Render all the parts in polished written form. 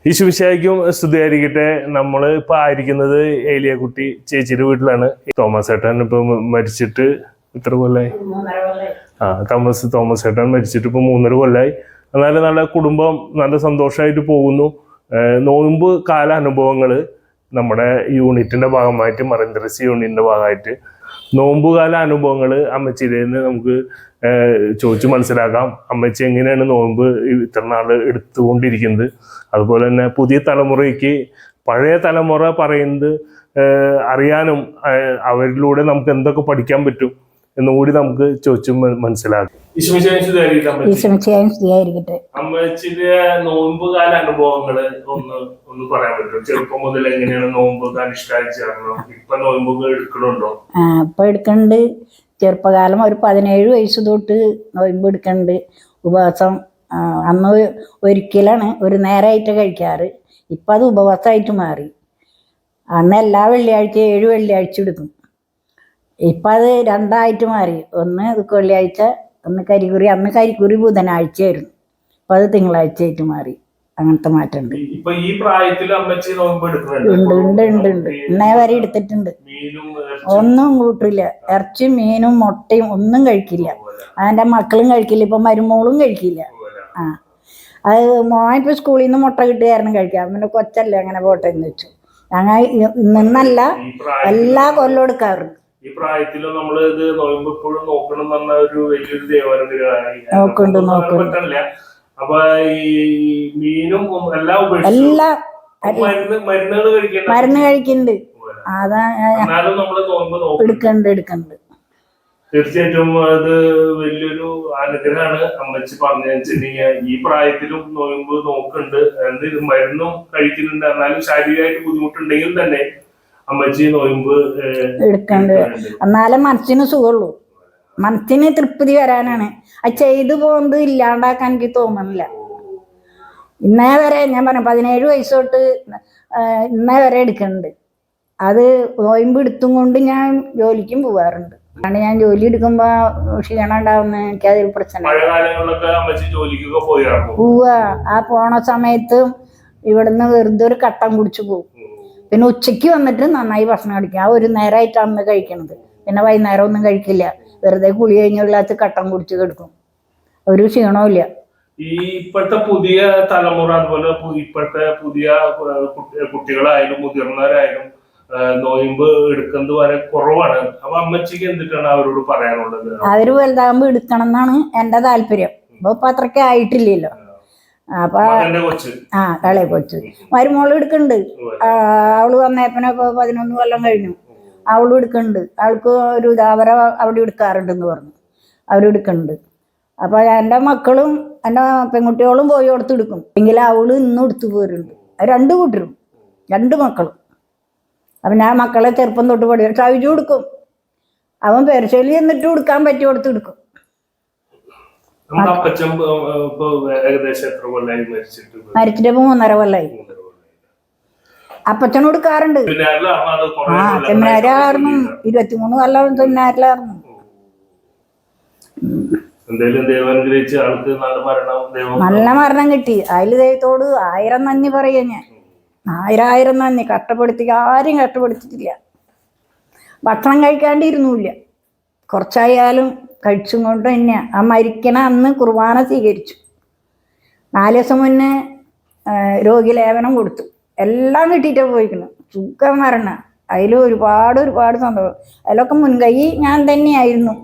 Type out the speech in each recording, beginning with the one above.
ഈശുമിശിഹായ്ക്കും സ്തുതിയായിരിക്കട്ടെ. നമ്മൾ ഇപ്പൊ ആയിരിക്കുന്നത് ഏലിയാക്കുട്ടി ചേച്ചിയുടെ വീട്ടിലാണ്. തോമസ് ഏട്ടൻ ഇപ്പൊ മരിച്ചിട്ട് ഇത്ര കൊല്ലായി. തോമസ് ഏട്ടൻ മരിച്ചിട്ട് ഇപ്പൊ 3.5 കൊല്ലായി. എന്നാലും നല്ല കുടുംബം നല്ല സന്തോഷമായിട്ട് പോകുന്നു. നോമ്പ് കാല അനുഭവങ്ങൾ നമ്മുടെ യൂണിറ്റിന്റെ ഭാഗമായിട്ട്, മറിന്തരസി യൂണിറ്റിന്റെ ഭാഗമായിട്ട് നോമ്പുകാല അനുഭവങ്ങൾ അമ്മച്ചിയിൽ നിന്ന് നമുക്ക് ചോദിച്ചു മനസ്സിലാക്കാം. അമ്മച്ചി എങ്ങനെയാണ് നോമ്പ് ഇത്ര നാൾ എടുത്തുകൊണ്ടിരിക്കുന്നത്, അതുപോലെ തന്നെ പുതിയ തലമുറയ്ക്ക് പഴയ തലമുറ പറയുന്നത് അറിയാനും അവരിലൂടെ നമുക്ക് എന്തൊക്കെ പഠിക്കാൻ പറ്റും എന്നുകൂടി നമുക്ക് ചോദിച്ചു മനസ്സിലാക്കാം. അമ്മച്ചിന്റെ നോമ്പുകാല അനുഭവങ്ങള് ഒന്ന് പറയാൻ പറ്റും? ചെറുപ്പം മുതൽ എങ്ങനെയാണ് നോമ്പ് അനുഷ്ഠിച്ചായിരുന്നു? ഇപ്പൊ നോമ്പ് എടുക്കണുണ്ടോ? ഇപ്പൊ എടുക്കണ്ട്. ചെറുപ്പകാലം ഒരു 17 വയസ്സ് തൊട്ട് നോയമ്പ് എടുക്കണ്ട്. ഉപവാസം അന്ന് ഒരിക്കലാണ് ഒരു നേരമായിട്ട് കഴിക്കാറ്. ഇപ്പം അത് ഉപവാസമായിട്ട് മാറി. അന്ന് എല്ലാ വെള്ളിയാഴ്ചയും 7 വെള്ളിയാഴ്ച എടുക്കും. ഇപ്പം അത് 2 മാറി. ഒന്ന് വെള്ളിയാഴ്ച, ഒന്ന് കരിക്കുറി. അന്ന് കരിക്കുറി ബുധനാഴ്ചയായിരുന്നു. ഇപ്പം അത് തിങ്കളാഴ്ചയായിട്ട് മാറി. അങ്ങനത്തെ മാറ്റമുണ്ട്. ഉണ്ട്. ഇന്നേ വരെ എടുത്തിട്ടുണ്ട്. ഒന്നും കൂട്ടില്ല. ഇറച്ചിയും മീനും മുട്ടയും ഒന്നും കഴിക്കില്ല. അതിൻ്റെ മക്കളും കഴിക്കില്ല. ഇപ്പം മരുമോളും കഴിക്കില്ല. അത് മോൻ ഇപ്പം സ്കൂളിൽ നിന്ന് മുട്ട കിട്ടുകയായിരുന്നു കഴിക്കാം. പിന്നെ കൊച്ചല്ലേ അങ്ങനെ പോട്ടെ എന്ന് വെച്ചു. ഞങ്ങൾ നിന്നല്ല എല്ലാ കൊല്ലം എടുക്കാറുണ്ട്. ഈ പ്രായത്തിലും നമ്മള് ഇത് നോക്കുമ്പോ ഇപ്പോഴും നോക്കണം എന്ന് പറഞ്ഞ ഒരു വലിയൊരു ദേവാനുഗ്രഹമായി. അപ്പൊ ഈ മീനും എല്ലാം മരുന്ന് കഴിക്കുന്നുണ്ട്. അതാ എടുക്കണ്ട്. തീർച്ചയായിട്ടും അത് വലിയൊരു അനുഗ്രഹമാണ് അമ്മച്ചി പറഞ്ഞു വെച്ചിട്ടുണ്ടെങ്കിൽ. ഈ പ്രായത്തിലും നോമ്പ് നോക്കുന്നുണ്ട്, എന്ത് മരുന്നും കഴിക്കുന്നുണ്ട്. എന്നാലും ശാരീരികമായിട്ട് ബുദ്ധിമുട്ടുണ്ടെങ്കിൽ തന്നെ അമ്മച്ചി നോമ്പ് എടുക്കണ്ട്. എന്നാലും മനസ്സിന് സുഖമുള്ളൂ. മനസ്സിന് തൃപ്തി വരാനാണ്. അത് ചെയ്തു പോകുന്നത് ഇല്ലാണ്ടാക്കാൻ എനിക്ക് തോന്നുന്നില്ല. ഇന്നേ വരെ ഞാൻ പറഞ്ഞു 17 വയസ്സ് തൊട്ട് ഇന്നേ വരെ എടുക്കുന്നുണ്ട്. അത് നോയമ്പ് എടുത്തും കൊണ്ട് ഞാൻ ജോലിക്കും പോവാറുണ്ട്. കാരണം ഞാൻ ജോലി എടുക്കുമ്പോ ക്ഷീണം ഉണ്ടാവുന്ന എനിക്കതൊരു പ്രശ്നം. പോവാ. ആ പോണ സമയത്തും ഇവിടുന്ന് വെറുതെ ഒരു കട്ടൻ കുടിച്ചു പോകും. പിന്നെ ഉച്ചയ്ക്ക് വന്നിട്ട് നന്നായി ഭക്ഷണം കഴിക്കും. ആ ഒരു നേരമായിട്ടാണ് അന്ന് കഴിക്കണത്. പിന്നെ വൈകുന്നേരം ഒന്നും കഴിക്കില്ല. വെറുതെ കുളി കഴിഞ്ഞുള്ളാത്ത കട്ടൻ കുടിച്ച് കിടക്കും. ഒരു ക്ഷീണവും ഇല്ല. ഈ ഇപ്പോഴത്തെ പുതിയ തലമുറ, അതുപോലെ ഇപ്പോഴത്തെ പുതിയ കുട്ടികളായാലും മുതിർന്നവരായാലും നോയമ്പ് എടുക്കുന്നത് വരെ കുറവാണ്. അപ്പൊ അമ്മച്ചിക്ക് എന്തിട്ടാണ് അവരോട് പറയാനുള്ളത്? അവര് വലുതാകുമ്പോ എടുക്കണം എന്നാണ് എന്റെ താല്പര്യം. ഇപ്പൊ അത്രയ്ക്ക് ആയിട്ടില്ലല്ലോ. അപ്പൊ കളെ കൊച്ച് മരുമോള് എടുക്കുന്നുണ്ട്. അവള് വന്നേപ്പനെ ഇപ്പൊ 11 കൊല്ലം കഴിഞ്ഞു. അവളും എടുക്കുന്നുണ്ട്. അവൾക്ക് ഒരു അവരെ അവിടെ എടുക്കാറുണ്ടെന്ന് പറഞ്ഞു. അവരെടുക്കുന്നുണ്ട്. അപ്പൊ എൻ്റെ മക്കളും എൻ്റെ പെൺകുട്ടികളും പോയി കൊടുത്ത് എടുക്കും. എങ്കിൽ അവള് ഇന്നും എടുത്തു പോരുന്നുണ്ട്. 2 കൂട്ടരും 2 മക്കളും. അപ്പം ഞാൻ മക്കളെ ചെറുപ്പം തൊട്ട് പഠിക്കും. ഷവിജു കൊടുക്കും. അവൻ പെരശ്ശേലി എന്നിട്ട് കൊടുക്കാൻ പറ്റി കൊടുത്ത് എടുക്കും. മരിച്ചിട്ട് 3.5 കൊല്ലായി. അപ്പച്ചനും എടുക്കാറുണ്ട്. സെമിനാരിലായിരുന്നു. 23 കൊല്ലം സെമിനാരിലായിരുന്നു. നല്ല മരണം കിട്ടി. അതിൽ ദൈവത്തോട് 1000 നന്ദി പറയാ ഞാൻ. 1000 നന്ദി. ആരും കഷ്ടപ്പെടുത്തിട്ടില്ല. ഭക്ഷണം കഴിക്കാണ്ടിരുന്നില്ല. കുറച്ചായാലും കഴിച്ചും കൊണ്ട് തന്നെയാ. ആ മരിക്കണ അന്ന് കുർബാന സ്വീകരിച്ചു. 4 ദിവസം മുന്നേ രോഗിലേപനം കൊടുത്തു. എല്ലാം കിട്ടിയിട്ടാ പോയിക്കണം. സുഖം മരണം. അതിൽ ഒരുപാട് സന്തോഷം. അതിലൊക്കെ മുൻകൈ ഞാൻ തന്നെയായിരുന്നു.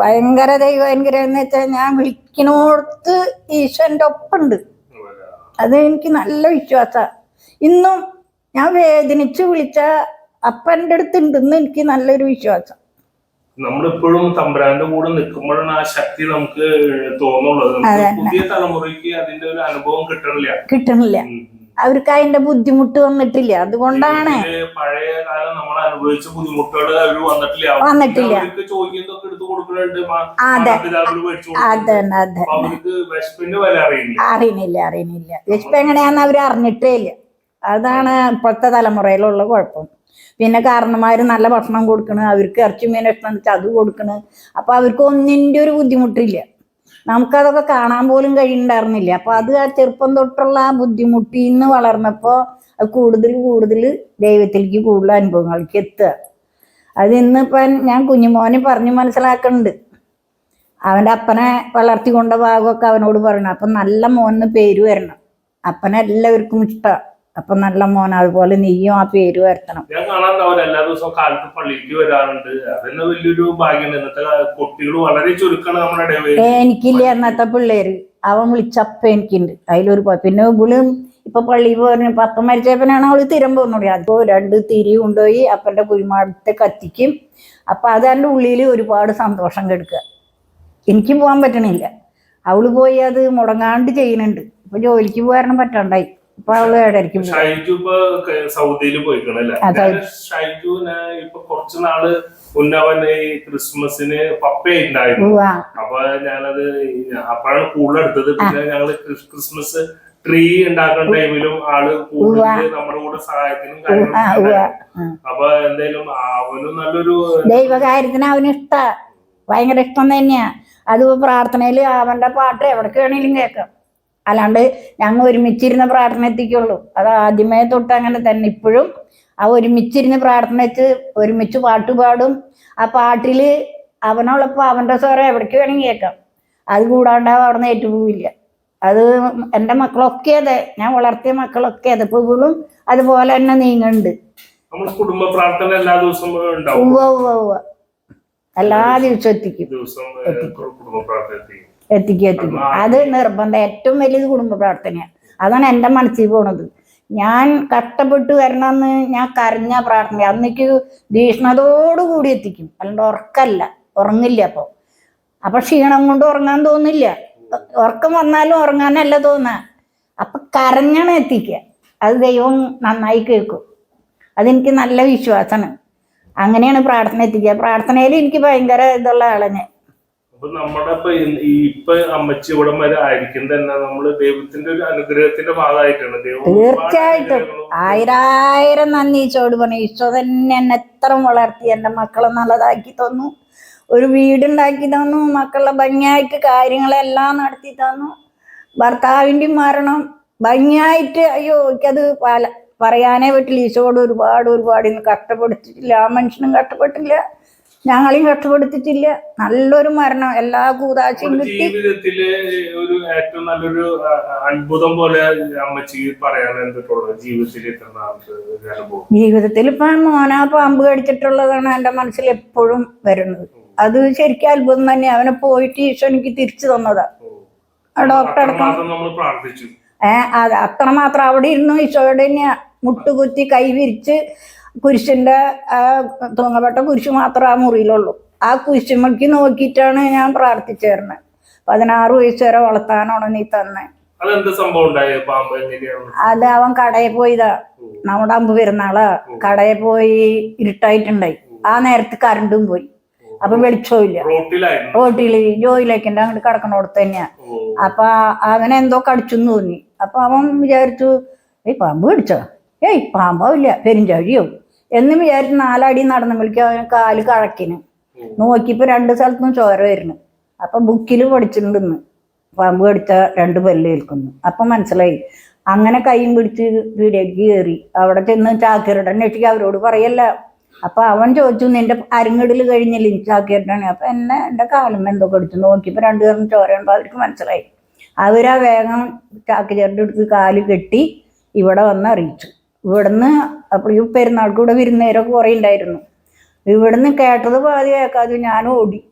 ഭയങ്കര ദൈവം അനുഗ്രഹം എന്ന് വെച്ചാൽ ഞാൻ വിളിക്കണോടത്ത് ഈശ്വരൻ്റെ ഒപ്പുണ്ട്. അത് എനിക്ക് നല്ല വിശ്വാസമാണ്. ഇന്നും ഞാൻ വേദനിച്ച് വിളിച്ച അപ്പൻ്റെ അടുത്തുണ്ടെന്ന് എനിക്ക് നല്ലൊരു വിശ്വാസം. നമ്മളിപ്പോഴും തമ്പുരാന്റെ കൂടെ നിൽക്കുമ്പോഴാണ് ആ ശക്തി നമുക്ക് തോന്നുള്ളത്. പുതിയ തലമുറയ്ക്ക് അതിന്റെ ഒരു അനുഭവം കിട്ടണില്ല. അവർക്ക് അതിന്റെ ബുദ്ധിമുട്ട് വന്നിട്ടില്ല. അതുകൊണ്ടാണ് പഴയ കാലം നമ്മൾ അനുഭവിച്ച ബുദ്ധിമുട്ടുകൾ അവർ വന്നിട്ടില്ല. അറിയണില്ല. വിശപ്പ് എങ്ങനെയാന്ന് അവർ അറിഞ്ഞിട്ടേ ഇല്ല. അതാണ് ഇപ്പോഴത്തെ തലമുറയിലുള്ള കുഴപ്പം. പിന്നെ കാരണന്മാര് നല്ല ഭക്ഷണം കൊടുക്കണ്, അവർക്ക് ഇറച്ചി മീൻ ഇഷ്ടം വെച്ചാൽ അത് കൊടുക്കണ്. അപ്പൊ അവർക്ക് ഒന്നിന്റെ ഒരു ബുദ്ധിമുട്ടില്ല. നമുക്കതൊക്കെ കാണാൻ പോലും കഴിയുന്നുണ്ടായിരുന്നില്ല. അപ്പൊ അത് ആ ചെറുപ്പം തൊട്ടുള്ള ആ ബുദ്ധിമുട്ടിന്ന് വളർന്നപ്പോൾ അത് കൂടുതൽ കൂടുതൽ ദൈവത്തിലേക്ക് കൂടുതൽ അനുഭവങ്ങൾക്ക് എത്തുക. അത് ഇന്നിപ്പം ഞാൻ കുഞ്ഞുമോനെ പറഞ്ഞ് മനസ്സിലാക്കുന്നുണ്ട്. അവൻ്റെ അപ്പനെ വളർത്തിക്കൊണ്ട ഭാഗമൊക്കെ അവനോട് പറയണം. അപ്പം നല്ല മോന്ന് പേര് വരണം. അപ്പനെ എല്ലാവർക്കും ഇഷ്ടമാണ്. അപ്പം നല്ല മോൻ, അതുപോലെ നീയും ആ പേര് വരുത്തണം. ഞാൻ കാണാറുണ്ടാവില്ല, എല്ലാ ദിവസവും കാലത്ത് പള്ളിക്ക് വരാറുണ്ട്. അതെന്നെ വലിയൊരു ഭാഗ്യമാണ്. ഇന്നത്തെ കുട്ടികൾ വളരെ ചുരുക്കാണ് നമ്മുടെ ഇടയിൽ. എനിക്കില്ല അന്നത്തെ പിള്ളേര്. അവൻ വിളിച്ചപ്പ എനിക്കുണ്ട് അതിലൊരു. പിന്നെ ഇവളും ഇപ്പൊ പള്ളിയിൽ പോയി പപ്പം മരിച്ചപ്പനാണ് അവള് തിരം പോകുന്നുണ്ട്. അപ്പോ 2 തിരി കൊണ്ടുപോയി അപ്പൻ്റെ കുഴിമാടത്തെ കത്തിക്കും. അപ്പൊ അത് എൻ്റെ ഉള്ളിൽ ഒരുപാട് സന്തോഷം കെടുക്കുക. എനിക്ക് പോകാൻ പറ്റണില്ല. അവള് പോയി അത് മുടങ്ങാണ്ട് ചെയ്യുന്നുണ്ട്. ഇപ്പൊ ജോലിക്ക് പോകാൻ പറ്റണ്ടായി. ഇപ്പൊ അവള് ഏടായിരിക്കും ഷൈജു ഇപ്പൊ സൗദിയിൽ പോയിക്കണല്ലേ. ഷൈജുവിന് ഇപ്പൊ കുറച്ചു നാള് മുന്നവൻ ഈ ക്രിസ്മസിന് പപ്പയുണ്ടായിരുന്നു. അപ്പൊ ഞാനത് അപ്പോഴാണ് കൂടുതലെടുത്തത്. പിന്നെ ഞങ്ങള് ക്രിസ്മസ് ട്രീ ഉണ്ടാക്കുന്ന ടൈമിലും ആള് കൂടുതൽ നമ്മുടെ കൂടെ സഹായത്തിനും കാര്യങ്ങളും. അപ്പൊ എന്തായാലും അവനും നല്ലൊരു ദൈവകാര്യത്തിന് അവന് ഭയങ്കര ഇഷ്ടം തന്നെയാ. അത് പ്രാർത്ഥനയില് അവന്റെ പാട്ട് എവിടേക്ക് വേണമെങ്കിലും കേൾക്കാം. അല്ലാണ്ട് ഞങ്ങൾ ഒരുമിച്ചിരുന്ന പ്രാർത്ഥന എത്തിക്കുള്ളൂ. അത് ആദ്യമേ തൊട്ട് അങ്ങനെ തന്നെ. ഇപ്പോഴും ആ ഒരുമിച്ചിരുന്ന് പ്രാർത്ഥന വെച്ച് ഒരുമിച്ച് പാട്ട് പാടും. ആ പാട്ടില് അവനോടൊപ്പം അവന്റെ സ്വരം എവിടേക്ക് വേണമെങ്കിൽ കേൾക്കാം. അത് കൂടാണ്ട് അവിടെ നിന്ന് ഏറ്റുപോവില്ല. അത് എൻ്റെ മക്കളൊക്കെ അതെ, ഞാൻ വളർത്തിയ മക്കളൊക്കെ അതെ. ഇപ്പൊ ഇവളും അതുപോലെ തന്നെ നീങ്ങുന്നുണ്ട്. കുടുംബ പ്രാർത്ഥന എല്ലാ ദിവസവും എല്ലാ ദിവസവും എത്തിക്കും. അത് നിർബന്ധം. ഏറ്റവും വലിയത് കുടുംബ പ്രാർത്ഥനയാണ്. അതാണ് എൻ്റെ മനസ്സിൽ പോണത്. ഞാൻ കഷ്ടപ്പെട്ട് വരണമെന്ന് ഞാൻ കരഞ്ഞ പ്രാർത്ഥന അന്നെനിക്ക് ഭീഷണതോടുകൂടി എത്തിക്കും. അല്ലാണ്ട് ഉറക്കല്ല, ഉറങ്ങില്ല. അപ്പൊ ക്ഷീണം കൊണ്ട് ഉറങ്ങാൻ തോന്നില്ല. ഉറക്കം വന്നാലും ഉറങ്ങാനല്ല തോന്നുക. അപ്പൊ കരഞ്ഞാണ് എത്തിക്കുക. അത് ദൈവം നന്നായി കേൾക്കും. അതെനിക്ക് നല്ല വിശ്വാസമാണ്. അങ്ങനെയാണ് പ്രാർത്ഥന എത്തിക്കുക. പ്രാർത്ഥനയിൽ എനിക്ക് ഭയങ്കര ഇതുള്ള ആളാണ്. നമ്മുടെ ഇപ്പൊ അമ്മച്ചി ഇവിടം വരെ ആയിരിക്കും തന്നെ നമ്മള് ദൈവത്തിന്റെ ഒരു അനുഗ്രഹത്തിന്റെ ഭാഗമായിട്ടാണ്. തീർച്ചയായിട്ടും 1000 നന്ദി ഈശോട് പറഞ്ഞു. ഈശോ തന്നെ എന്നെ എത്ര വളർത്തി, എൻ്റെ മക്കളെ നല്ലതാക്കി തന്നു, ഒരു വീടുണ്ടാക്കി തന്നു, മക്കളുടെ ഭംഗിയായിട്ട് കാര്യങ്ങളെല്ലാം നടത്തി തന്നു. ഭർത്താവിൻ്റെ മരണം ഭംഗിയായിട്ട്, അയ്യോ എനിക്കത് പറയാനേ പറ്റില്ല. ഈശോട് ഒരുപാട് ഇന്ന് കഷ്ടപ്പെടുത്തിട്ടില്ല. ആ മനുഷ്യനും കഷ്ടപ്പെട്ടില്ല, ഞങ്ങളെയും കഷ്ടപ്പെടുത്തിട്ടില്ല. നല്ലൊരു മരണം, എല്ലാ കൂതാശയും കിട്ടി. ജീവിതത്തില് ഒരു ഏറ്റവും നല്ലൊരു അത്ഭുതം പോലെ അമ്മച്ചി പറയാൻ ജീവിതത്തിൽ ഇപ്പൊ മോനാ പാമ്പ് കടിച്ചിട്ടുള്ളതാണ് എൻ്റെ മനസ്സിൽ എപ്പോഴും വരുന്നത്. അത് ശരിക്കും അത്ഭുതം തന്നെ. അവനെ പോയിട്ട് ഈശോ എനിക്ക് തിരിച്ചു തന്നതാ. ഡോക്ടർ അത് അത്രമാത്രം അവിടെ ഇരുന്നു ഈശോയുടെ മുട്ടുകുത്തി കൈ വിരിച്ച് കുരിശിന്റെ തൂങ്ങപ്പെട്ട കുരിശ് മാത്രം ആ മുറിയിലുള്ളൂ. ആ കുരിശുമക്ക് നോക്കിയിട്ടാണ് ഞാൻ പ്രാർത്ഥിച്ചേർന്നത്. 16 വയസ്സ് വരെ വളർത്താനാണ് നീ തന്നെ. അത് അവൻ കടയിൽ പോയതാ. നമ്മുടെ അമ്പ് പെരുന്നാളാ. കടയിൽ പോയി ഇരുട്ടായിട്ടുണ്ടായി. ആ നേരത്ത് കറണ്ടും പോയി. അപ്പൊ വെളിച്ചവും ഇല്ല. റോട്ടില് ജോയിലേക്കിന്റെ അങ്ങോട്ട് കിടക്കണോടത്ത് തന്നെയാ. അപ്പൊ അവനെന്തോ കടിച്ചെന്ന് തോന്നി. അപ്പൊ അവൻ വിചാരിച്ചു, പാമ്പ് കടിച്ചോ? പാമ്പാവില്ല, പെരിഞ്ചഴിയോ എന്ന് വിചാരിച്ച് 4 അടി നടന്നു വിളിക്കുക. അവന് കാല് കഴക്കിന് നോക്കിയപ്പോ 2 സ്ഥലത്തും ചോര വരുന്നു. അപ്പൊ ബുക്കിൽ പഠിച്ചിട്ടുണ്ടെന്ന് പാമ്പ് കടിച്ച 2 പല്ല് ഏൽക്കുന്നു. അപ്പൊ മനസ്സിലായി. അങ്ങനെ കൈയും പിടിച്ച് വീടേക്ക് കയറി. അവിടെ ചെന്ന് ചാക്കിരട്ടൻ അന്വേഷിക്കുക. അവരോട് പറയല്ല. അപ്പൊ അവൻ ചോദിച്ചു, നിന്റെ അരങ്ങിടൽ കഴിഞ്ഞില്ലേ ചാക്കിരട്ടാണ്? അപ്പൊ എൻ്റെ കാലും എന്തോ കടിച്ചു. നോക്കിയപ്പോ 2 പേരും ചോരയുണ്ടോ. അവർക്ക് മനസ്സിലായി. അവരാ വേഗം ചാക്കിരട്ടൻ എടുത്ത് കാല് കെട്ടി ഇവിടെ വന്ന് അറിയിച്ചു. ഇവിടുന്ന് അപ്പോഴും പെരുന്നാൾക്ക് ഇവിടെ വിരുന്നേരൊക്കെ കുറേ ഉണ്ടായിരുന്നു. ഇവിടുന്ന് കേട്ടത് പാതി കേൾക്കാതെ ഞാൻ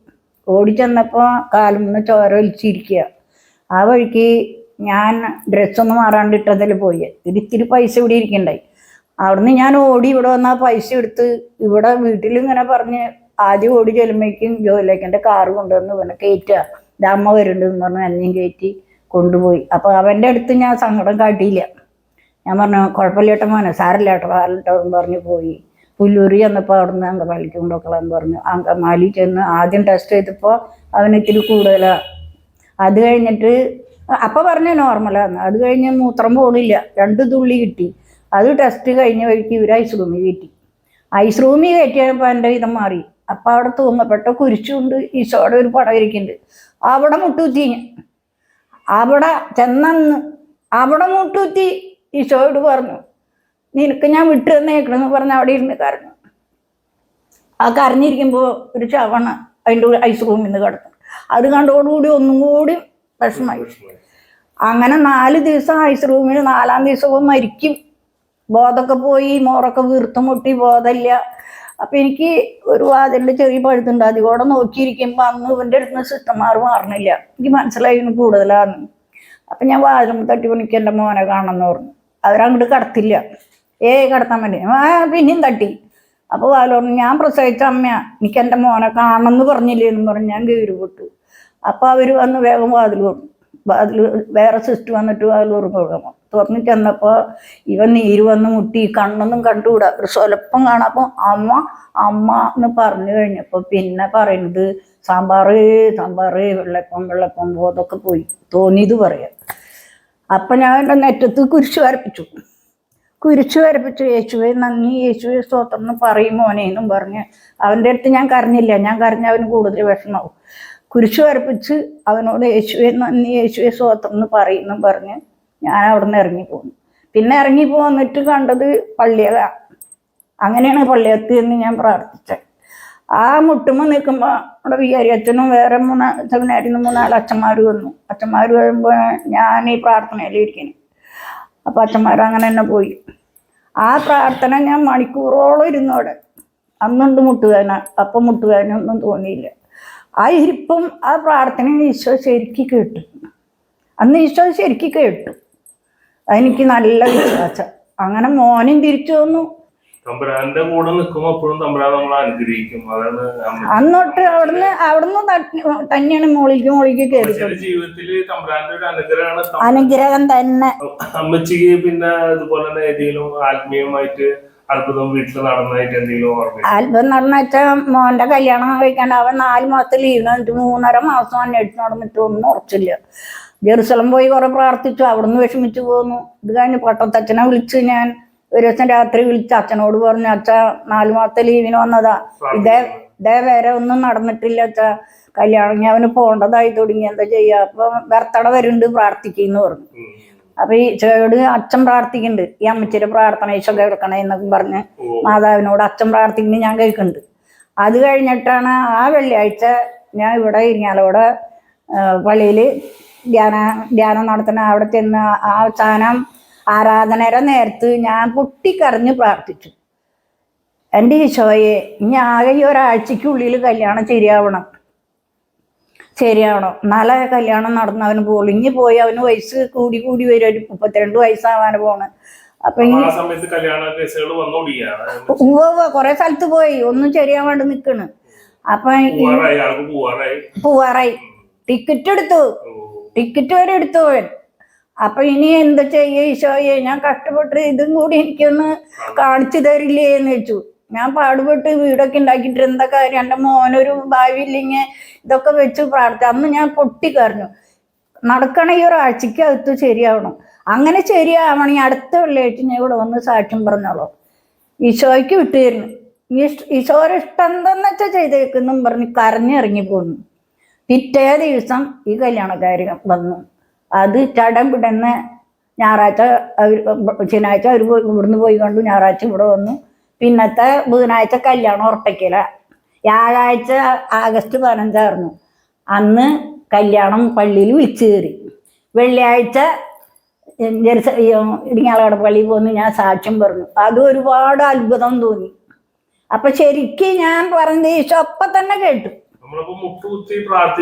ഓടി ചെന്നപ്പോൾ കാലുമെന്ന് ചോര ഒലിച്ചിരിക്കുക. ആ വഴിക്ക് ഞാൻ ഡ്രസ്സൊന്നും മാറാണ്ടിട്ടതിൽ പോയി. ഇത്തിരി പൈസ ഇവിടെ ഇരിക്കണ്ടായി. അവിടുന്ന് ഞാൻ ഇവിടെ വന്ന് ആ പൈസ എടുത്ത് ഇവിടെ വീട്ടിൽ ഇങ്ങനെ പറഞ്ഞ് ആദ്യം ഓടി ചെല്ലുമ്പോഴേക്കും ജോലിലേക്കെൻ്റെ കാറ് കൊണ്ടുവന്ന് ഇവനെ കയറ്റുക. അമ്മ വരുന്നുണ്ടെന്ന് പറഞ്ഞ് എന്നെയും കയറ്റി കൊണ്ടുപോയി. അപ്പോൾ അവൻ്റെ അടുത്ത് ഞാൻ സങ്കടം കാട്ടിയില്ല. ഞാൻ പറഞ്ഞു, കുഴപ്പമില്ല ഏട്ടാ മോനെ, സാരമില്ല ഏട്ടാ എന്ന് പറഞ്ഞ് പോയി. പുല്ലൂരി ചെന്നപ്പോൾ അവിടുന്ന് അങ്കമാലിക്ക് കൊണ്ടുപോക്കളെന്ന് പറഞ്ഞു. അങ്കമാലി ചെന്ന് ആദ്യം ടെസ്റ്റ് ചെയ്തപ്പോൾ അവന് ഇത്തിരി കൂടുതലാണ്. അത് കഴിഞ്ഞിട്ട് അപ്പം പറഞ്ഞു നോർമലാണ്. അത് കഴിഞ്ഞ് മൂത്രം പോണില്ല, 2 തുള്ളി കിട്ടി. അത് ടെസ്റ്റ് കഴിഞ്ഞ വഴിക്ക് ഇവർ ഐസ് റൂമിൽ കയറ്റി. ഐസ് റൂമിൽ കയറ്റിയപ്പോൾ എൻ്റെ വിധം മാറി. അപ്പം അവിടെ തൂങ്ങപ്പെട്ട കുരിശുണ്ട്, ഈശോയുടെ ഒരു പടം ഇരിക്കുന്നുണ്ട്. അവിടെ മുട്ടുകുത്തി ഞാൻ. അവിടെ ചെന്നന്ന് അവിടെ മുട്ടുകുത്തി ഈശോയോട് പറഞ്ഞു, നിനക്ക് ഞാൻ വിട്ടു തന്നേക്കണെന്ന് പറഞ്ഞ് അവിടെ ഇരുന്ന് കരഞ്ഞു. ആ കരഞ്ഞിരിക്കുമ്പോൾ ഒരു ചവണ അതിൻ്റെ ഐസ് റൂമിൽ നിന്ന് കിടക്കും. അത് കണ്ടോടുകൂടി ഒന്നും കൂടി വിഷമായി. അങ്ങനെ 4 ദിവസം ഐസ് റൂമിൽ, 4-ാം ദിവസവും മരിക്കും. ബോധമൊക്കെ പോയി, മോറൊക്കെ വീർത്ത് മുട്ടി, ബോധമില്ല. അപ്പം എനിക്ക് ഒരു വാതിലിൻ്റെ ചെറിയ പഴുത്തുണ്ട്. അതികൂടെ നോക്കിയിരിക്കുമ്പോൾ അന്ന് ഇവൻ്റെ അടുത്ത് സിസ്റ്റർമാർ മാറണില്ല. എനിക്ക് മനസ്സിലായി കൂടുതലാണ്. അപ്പം ഞാൻ വാതിലും തട്ടി പണിക്ക് എൻ്റെ മോനെ കാണണമെന്ന് പറഞ്ഞു. അവരങ്ങോട്ട് കടത്തില്ല. കടത്താൻ വേണ്ടി പിന്നെയും തട്ടി. അപ്പോൾ വാതിൽ പറഞ്ഞു, ഞാൻ പ്രസവിച്ച അമ്മയാ, എനിക്ക് എൻ്റെ മോനെ കാണണമെന്ന് പറഞ്ഞില്ലേ എന്ന് പറഞ്ഞ് ഞാൻ കീറി വിട്ടു. അപ്പോൾ അവർ വന്ന് വേഗം വാതിൽ തുറന്നു. വാതിൽ വേറെ സിസ്റ്റർ വന്നിട്ട് വാതിൽ തുറന്നു. തുറന്ന് ചെന്നപ്പോൾ ഇവൻ നീര് വന്ന് മുട്ടി, കണ്ണൊന്നും കണ്ടുകൂടാ, ഒരു സ്വലപ്പം കാണാം. അപ്പോൾ അമ്മ അമ്മ എന്ന് പറഞ്ഞു കഴിഞ്ഞപ്പോൾ പിന്നെ പറയുന്നത് സാമ്പാറ് സാമ്പാറ്, വെള്ളപ്പം ബോധമൊക്കെ പോയി, തോന്നിയത് പറയാം. അപ്പം ഞാൻ എൻ്റെ നെറ്റത്ത് കുരിശ് വരപ്പിച്ചു. യേശുവെ നന്ദി, യേശുവെ സ്തോത്രം എന്ന് പറയും മോനെ എന്നും പറഞ്ഞ് അവൻ്റെ അടുത്ത് ഞാൻ കരഞ്ഞില്ല. ഞാൻ കരഞ്ഞ അവന് കൂടുതൽ വിഷമാവും. കുരിശ് വരപ്പിച്ച് അവനോട് യേശുവെ നന്ദി, യേശുവെ സ്തോത്രം എന്ന് പറയുമെന്നും പറഞ്ഞ് ഞാൻ അവിടെ നിന്ന് ഇറങ്ങിപ്പോന്നു. പിന്നെ ഇറങ്ങി പോന്നിട്ട് കണ്ടത് പള്ളിയ. അങ്ങനെയാണ് പള്ളിയത്ത് എന്ന് ഞാൻ പ്രാർത്ഥിച്ചത്. ആ മുട്ടുമ്പോൾ നിൽക്കുമ്പോൾ അവിടെ വികാരി അച്ഛനും വേറെ 3 സെമിനാരിൽ നിന്ന് 3 അച്ഛന്മാർ വന്നു. അച്ഛന്മാർ വരുമ്പോൾ ഞാൻ ഈ പ്രാർത്ഥനയിലിരിക്കുന്നു. അപ്പം അച്ഛന്മാർ അങ്ങനെ തന്നെ പോയി. ആ പ്രാർത്ഥന ഞാൻ മണിക്കൂറോളം ഇരുന്നു അവിടെ. അന്നുണ്ട് മുട്ടുവേദന, അപ്പം മുട്ടുവേദന ഒന്നും തോന്നിയില്ല. ആ ഇരിപ്പും ആ പ്രാർത്ഥനയും ഈശോ ശരിക്കും കേട്ടു. അന്ന് ഈശോ ശരിക്കും കേട്ടു. അതെനിക്ക് നല്ല വിശ്വാസം. അങ്ങനെ മോനും തിരിച്ചു വന്നു. തമ്പുരാന്റെ കൂടെ നിൽക്കുമ്പോൾ എപ്പോഴും തമ്പുരാൻ നമ്മളെ അനുഗ്രഹിക്കും. അതാണ് അന്നോട്ട് അവിടുന്ന് തന്നെയാണ് മോളിക്ക് കയറി. ജീവിതത്തില് തമ്പുരാന്റെ ഒരു അനുഗ്രഹമാണ്, അനുഗ്രഹം തന്നെ. അമ്മച്ചിക്ക് പിന്നെ അതുപോലെ തന്നെ ഏതെങ്കിലും ആത്മീയമായിട്ട് അത്ഭുതം വീട്ടിൽ നടന്നതായിട്ട് എന്തെങ്കിലും ഓർമ്മ? അത്ഭുതം നടന്ന വെച്ചാൽ മോന്റെ കല്യാണം കഴിക്കാൻ അവൻ 4 മാസത്തെ ലീവിന് വന്നിട്ട് 3.5 മാസം അന്വേഷിച്ച് നടന്നിട്ട് ഒന്നും ഉറച്ചില്ല. ജെറുസലം പോയി കുറെ പ്രാർത്ഥിച്ചു, അവിടുന്ന് വിഷമിച്ചു പോന്നു. ഇത് കഴിഞ്ഞ് പട്ടത്തച്ഛനെ വിളിച്ച് ഞാൻ ഒരു ദിവസം രാത്രി വിളിച്ച് അച്ഛനോട് പറഞ്ഞു, അച്ഛ 4 മാസത്തെ ലീവിന് വന്നതാ, ഇതേ വേറെ ഒന്നും നടന്നിട്ടില്ല അച്ഛ, കല്യാണം അവന് പോകേണ്ടതായി തുടങ്ങി, എന്താ ചെയ്യാ? അപ്പൊ ബർത്ത്ഡേ വരുന്നുണ്ട്, പ്രാർത്ഥിക്കുന്നു പറഞ്ഞു. അപ്പൊ ഈ ചേട് അച്ഛൻ പ്രാർത്ഥിക്കുന്നുണ്ട്, ഈ അമ്മച്ചിയുടെ പ്രാർത്ഥന ഈശോ കേൾക്കണേ എന്നൊക്കെ പറഞ്ഞ് മാതാവിനോട് അച്ഛൻ പ്രാർത്ഥിക്കുന്നത് ഞാൻ കേൾക്കുന്നുണ്ട്. അത് കഴിഞ്ഞിട്ടാണ് ആ വെള്ളിയാഴ്ച ഞാൻ ഇവിടെ ഇരിങ്ങാലോടെ പള്ളിയിൽ ധ്യാനം നടത്തുന്ന അവിടെ ചെന്ന് ആ അവസാനം ആരാധനയുടെ നേരത്ത് ഞാൻ പൊട്ടിക്കരഞ്ഞ് പ്രാർത്ഥിച്ചു, എൻ്റെ ഈശോയെ ഇനി ആകെ ഈ ഒരാഴ്ചക്കുള്ളിൽ കല്യാണം ശരിയാവണം, നല്ല കല്യാണം നടന്ന് അവന് പൊളിഞ്ഞു പോയി. അവന് വയസ്സ് കൂടി വരും, 32 വയസ്സാവാൻ പോണ്. അപ്പൊ ഈ കൊറേ സ്ഥലത്ത് പോയി, ഒന്നും ശരിയാൻ വേണ്ടി നിക്കണ്. അപ്പൊ പോവാറായി, ടിക്കറ്റ് വരെ എടുത്തു പോവൻ. അപ്പൊ ഇനി എന്താ ചെയ്യ ഈശോയെ, ഞാൻ കഷ്ടപ്പെട്ട് ഇതും കൂടി എനിക്കൊന്ന് കാണിച്ചു തരില്ലേ എന്ന് വെച്ചു. ഞാൻ പാടുപെട്ട് വീടൊക്കെ ഉണ്ടാക്കിയിട്ട് എന്താ കാര്യം, എൻ്റെ മോനൊരു ഭാവി ഇല്ലെങ്കിൽ ഇതൊക്കെ വെച്ച് പ്രാർത്ഥിച്ചു. അന്ന് ഞാൻ പൊട്ടിക്കറിഞ്ഞു, നടക്കണ ഈ ഒരാഴ്ചക്കകത്ത് ശരിയാവണം. അങ്ങനെ ശരിയാവണമെങ്കിൽ അടുത്ത വെള്ളിയാഴ്ച ഞാൻ ഇവിടെ വന്ന് സാക്ഷ്യം പറഞ്ഞോളൂ, ഈശോയ്ക്ക് വിട്ടുതരുന്നു, ഈശോയുടെ ഇഷ്ടം എന്താന്ന് വെച്ചാൽ ചെയ്തേക്കെന്നും പറഞ്ഞ് കരഞ്ഞിറങ്ങി പോന്നു. പിറ്റേ ദിവസം ഈ കല്യാണക്കാരി വന്നു. അത് ചടം വിടുന്ന ഞായറാഴ്ച ശനിയാഴ്ച അവർ ഇവിടുന്ന് പോയി കണ്ടു, ഞായറാഴ്ച ഇവിടെ വന്നു. പിന്നത്തെ ബുധനാഴ്ച കല്യാണം ഉറപ്പിക്കല. വ്യാഴാഴ്ച ആഗസ്റ്റ് 15 അന്ന് കല്യാണം പള്ളിയിൽ വിളിച്ചു കയറി. വെള്ളിയാഴ്ച ഇടിങ്ങാലക്കട പള്ളിയിൽ പോന്ന് ഞാൻ സാക്ഷ്യം പറഞ്ഞു. അത് ഒരുപാട് അത്ഭുതം തോന്നി. അപ്പൊ ശരിക്കും ഞാൻ പറഞ്ഞത് ഈശോ അപ്പം തന്നെ കേട്ടു.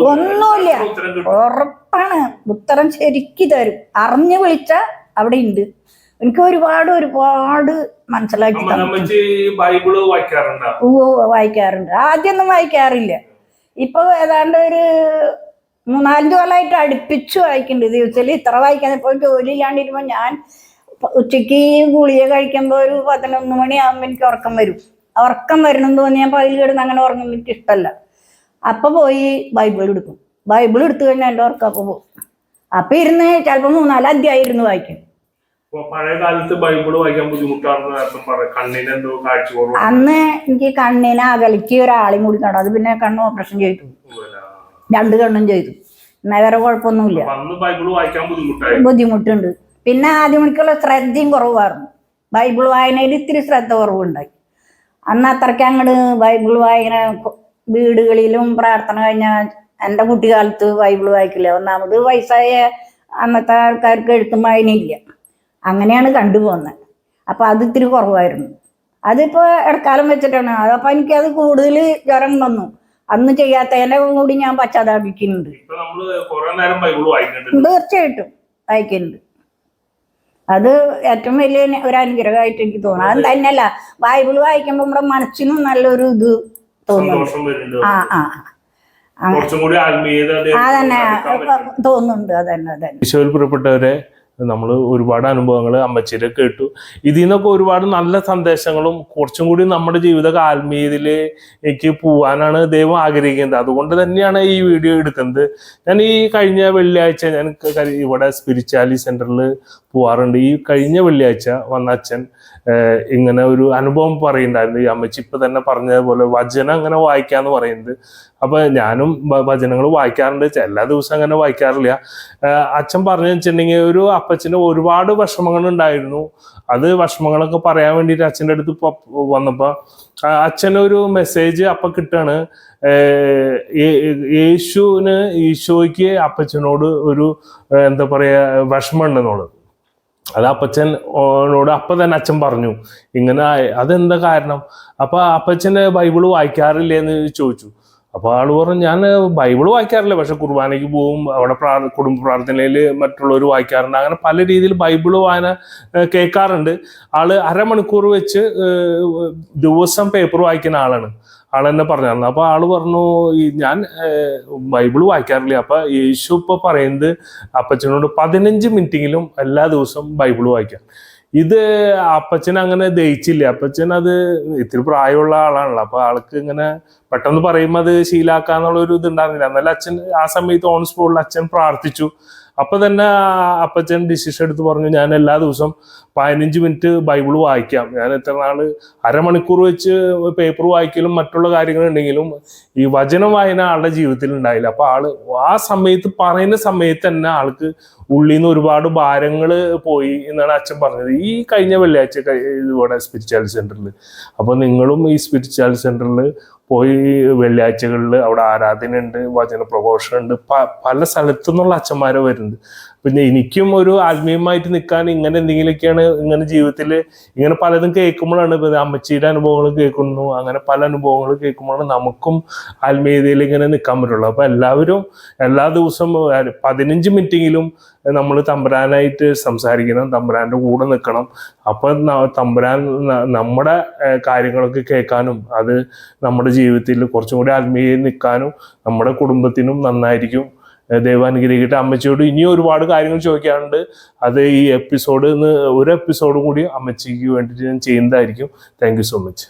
ഒന്നുമില്ല, ഉറപ്പാണ് ഉത്തരം ശരിക്കും തരും. അറിഞ്ഞു വിളിച്ച അവിടെ ഉണ്ട്. എനിക്ക് ഒരുപാട് മനസ്സിലാക്കി. വായിക്കാറുണ്ട്. ആദ്യമൊന്നും വായിക്കാറില്ല. ഇപ്പൊ ഏതാണ്ട് ഒരു 3-4 കൊല്ലമായിട്ട് അടുപ്പിച്ചു വായിക്കുന്നുണ്ട്. ദിവസത്തിൽ ഇത്ര വായിക്കാൻ. ഇപ്പോൾ ജോലി ഇല്ലാണ്ടിരുമ്പോ ഞാൻ ഉച്ചക്ക് ഗുളിക കഴിക്കുമ്പോൾ ഒരു 11 മണിയാകുമ്പോൾ എനിക്ക് ഉറക്കം വരണമെന്ന് തോന്നി ഞാൻ പകൽ കിടന്ന് അങ്ങനെ ഉറങ്ങുമ്പോൾ എനിക്ക് ഇഷ്ടമല്ല. അപ്പൊ പോയി ബൈബിൾ എടുക്കും. ബൈബിൾ എടുത്തു കഴിഞ്ഞാൽ എൻ്റെ ഉറക്കം അപ്പൊ പോകും. അപ്പൊ ഇരുന്ന് ചിലപ്പോൾ 3-4 അധ്യായം ഇരുന്ന് വായിക്കും. പഴയ കാലത്ത് ബൈബിള് വായിക്കാൻ ബുദ്ധിമുട്ടാണെന്ന് നേരത്തെ പറയാം. കണ്ണിന് എന്തോ കാഴ്ച കുറവ്. അന്ന് എനിക്ക് കണ്ണിന് അകലിക്ക് ഒരാളെയും കൂടി കാണും. അത് പിന്നെ കണ്ണ് ഓപ്പറേഷൻ ചെയ്തു, 2 കണ്ണും ചെയ്തു. എന്നാൽ വേറെ കുഴപ്പമൊന്നുമില്ല. അന്ന് ബൈബിള് വായിക്കാൻ ബുദ്ധിമുട്ടുണ്ട്. പിന്നെ ആദ്യം മണിക്കുള്ള ശ്രദ്ധയും കുറവായിരുന്നു. ബൈബിൾ വായനയിൽ ഇത്തിരി ശ്രദ്ധ കുറവുണ്ടായി. അന്ന് അത്രയ്ക്ക് അങ്ങോട്ട് ബൈബിൾ വായന വീടുകളിലും പ്രാർത്ഥന കഴിഞ്ഞാൽ എൻ്റെ കുട്ടിക്കാലത്ത് ബൈബിൾ വായിക്കില്ല. ഒന്നാമത് വയസ്സായ അന്നത്തെ ആൾക്കാർക്ക് എഴുത്തും വായനയില്ല. അങ്ങനെയാണ് കണ്ടുപോകുന്നത്. അപ്പം അത് ഇത്തിരി കുറവായിരുന്നു. അതിപ്പോൾ ഇടക്കാലം വെച്ചിട്ടാണ്. അതപ്പോൾ എനിക്കത് കൂടുതൽ ജ്വരം വന്നു. അന്ന് ചെയ്യാത്തതിനെ കൂടി ഞാൻ പശ്ചാത്താപിക്കുന്നുണ്ട്. തീർച്ചയായിട്ടും വായിക്കുന്നുണ്ട്. അത് ഏറ്റവും വലിയ ഒരു അനുഗ്രഹമായിട്ട് എനിക്ക് തോന്നുന്നു. അത് തന്നെയല്ല, ബൈബിൾ വായിക്കുമ്പോൾ നമ്മുടെ മനസ്സിനും നല്ലൊരു ഇത് തോന്നുന്നു. അതന്നെ തോന്നുന്നുണ്ട്. അതന്നെ ഈശോയിൽ പ്രിയപ്പെട്ടവരെ, നമ്മൾ ഒരുപാട് അനുഭവങ്ങൾ അമ്മച്ചിയുടെ കേട്ടു. ഇതിൽ നിന്നൊക്കെ ഒരുപാട് നല്ല സന്ദേശങ്ങളും കുറച്ചും കൂടി നമ്മുടെ ജീവിത ആത്മീയതയിലേക്ക് പോവാനാണ് ദൈവം ആഗ്രഹിക്കുന്നത്. അതുകൊണ്ട് തന്നെയാണ് ഈ വീഡിയോ എടുക്കുന്നത്. ഞാൻ ഈ കഴിഞ്ഞ വെള്ളിയാഴ്ച ഞാൻ ഇവിടെ സ്പിരിച്വാലിറ്റി സെന്ററിൽ പോവാറുണ്ട്. ഈ കഴിഞ്ഞ വെള്ളിയാഴ്ച വന്ന അച്ഛൻ ഇങ്ങനെ ഒരു അനുഭവം പറയുന്നുണ്ടായിരുന്നു. ഈ അമ്മച്ചി ഇപ്പൊ തന്നെ പറഞ്ഞതുപോലെ വചനം അങ്ങനെ വായിക്കാന്ന് പറയുന്നത്. അപ്പൊ ഞാനും വചനങ്ങൾ വായിക്കാറുണ്ട്, എല്ലാ ദിവസവും അങ്ങനെ വായിക്കാറില്ല. അച്ഛൻ പറഞ്ഞു വെച്ചിട്ടുണ്ടെങ്കിൽ ഒരു അപ്പച്ചന് ഒരുപാട് വിഷമങ്ങൾ ഉണ്ടായിരുന്നു. അത് വിഷമങ്ങളൊക്കെ പറയാൻ വേണ്ടിയിട്ട് അച്ഛൻ്റെ അടുത്ത് വന്നപ്പോൾ അച്ഛനൊരു മെസ്സേജ് അപ്പം കിട്ടാണ്. ഈശോയ്ക്ക് അപ്പച്ചനോട് ഒരു എന്താ പറയാ വിഷമം ഉണ്ടെന്നുള്ളത്. അത് അപ്പച്ചനോട് അപ്പം തന്നെ അച്ഛൻ പറഞ്ഞു ഇങ്ങനെ. അതെന്താ കാരണം? അപ്പൊ അപ്പച്ചന് ബൈബിള് വായിക്കാറില്ലേ എന്ന് ചോദിച്ചു. അപ്പൊ ആള് പറഞ്ഞു ഞാൻ ബൈബിള് വായിക്കാറില്ല, പക്ഷെ കുർബാനയ്ക്ക് പോവും, അവിടെ കുടുംബ പ്രാർത്ഥനയിൽ മറ്റുള്ളവർ വായിക്കാറുണ്ട്. അങ്ങനെ പല രീതിയിൽ ബൈബിള് വായന കേൾക്കാറുണ്ട്. ആള് അരമണിക്കൂർ വെച്ച് ദിവസം പേപ്പർ വായിക്കുന്ന ആളാണ്. ആളെന്നെ പറഞ്ഞായിരുന്നു. അപ്പൊ ആള് പറഞ്ഞു ഞാൻ ബൈബിള് വായിക്കാറില്ല. അപ്പൊ യേശു ഇപ്പൊ പറയുന്നത് അപ്പച്ചനോട് 15 മിനിറ്റെങ്കിലും എല്ലാ ദിവസവും ബൈബിള് വായിക്കാം. ഇത് അപ്പച്ചൻ അങ്ങനെ ദഹിച്ചില്ല. അപ്പച്ചൻ അത് ഇത്തിരി പ്രായമുള്ള ആളാണല്ലോ. അപ്പൊ ആൾക്ക് ഇങ്ങനെ പെട്ടെന്ന് പറയുമ്പോൾ അത് ശീലാക്കാന്നുള്ളൊരു ഇത് ഉണ്ടായിരുന്നില്ല. എന്നാലും അച്ഛൻ ആ സമയത്ത് ഓൺ സ്പോട്ടിൽ അച്ഛൻ പ്രാർത്ഥിച്ചു. അപ്പൊ തന്നെ അപ്പച്ചൻ ഡിസിഷൻ എടുത്ത് പറഞ്ഞു ഞാൻ എല്ലാ ദിവസവും 15 മിനിറ്റ് ബൈബിൾ വായിക്കാം. ഞാൻ എത്ര നാള് അരമണിക്കൂർ വെച്ച് പേപ്പർ വായിക്കലും മറ്റുള്ള കാര്യങ്ങളുണ്ടെങ്കിലും ഈ വചനം വായന ആളുടെ ജീവിതത്തിൽ ഉണ്ടായില്ല. അപ്പൊ ആള് ആ സമയത്ത് പറയുന്ന സമയത്ത് തന്നെ ആൾക്ക് ഉള്ളിൽ നിന്ന് ഒരുപാട് ഭാരങ്ങൾ പോയി എന്നാണ് അച്ഛൻ പറഞ്ഞത്. ഈ കഴിഞ്ഞ വെള്ളിയാഴ്ച ഇവിടെ സ്പിരിച്വാലിറ്റി സെന്ററിൽ. അപ്പൊ നിങ്ങളും ഈ സ്പിരിച്വാലിറ്റി സെന്ററിൽ പോയി വെള്ളിയാഴ്ചകളിൽ അവിടെ ആരാധന ഉണ്ട്, വചന പ്രഘോഷണം ഉണ്ട്, പല സ്ഥലത്തു നിന്നുള്ള അച്ഛന്മാരെ വരുന്നുണ്ട്. പിന്നെ എനിക്കും ഒരു ആത്മീയമായിട്ട് നിൽക്കാൻ ഇങ്ങനെ എന്തെങ്കിലുമൊക്കെയാണ് ഇങ്ങനെ ജീവിതത്തിൽ ഇങ്ങനെ പലതും കേൾക്കുമ്പോഴാണ് ഇപ്പൊ അമ്മച്ചിയുടെ അനുഭവങ്ങൾ കേൾക്കുന്നു. അങ്ങനെ പല അനുഭവങ്ങൾ കേൾക്കുമ്പോഴാണ് നമുക്കും ആത്മീയതയിൽ ഇങ്ങനെ നിൽക്കാൻ പറ്റുള്ളൂ. അപ്പൊ എല്ലാവരും എല്ലാ ദിവസവും 15 മിനിറ്റെങ്കിലും നമ്മൾ തമ്പുരാനായിട്ട് സംസാരിക്കണം, തമ്പുരാന്റെ കൂടെ നിൽക്കണം. അപ്പൊ തമ്പുരാൻ നമ്മുടെ കാര്യങ്ങളൊക്കെ കേൾക്കാനും അത് നമ്മുടെ ജീവിതത്തിൽ കുറച്ചും കൂടി ആത്മീയ നിൽക്കാനും നമ്മുടെ കുടുംബത്തിനും നന്നായിരിക്കും. ദൈവം അനുഗ്രഹിക്കട്ടെ. അമ്മച്ചിയോട് ഇനിയും ഒരുപാട് കാര്യങ്ങൾ ചോദിക്കാറുണ്ട്. അത് ഈ ഒരു എപ്പിസോഡും കൂടി അമ്മച്ചിക്ക് വേണ്ടിയിട്ട് ഞാൻ ചെയ്യുന്നതായിരിക്കും. Thank you so much.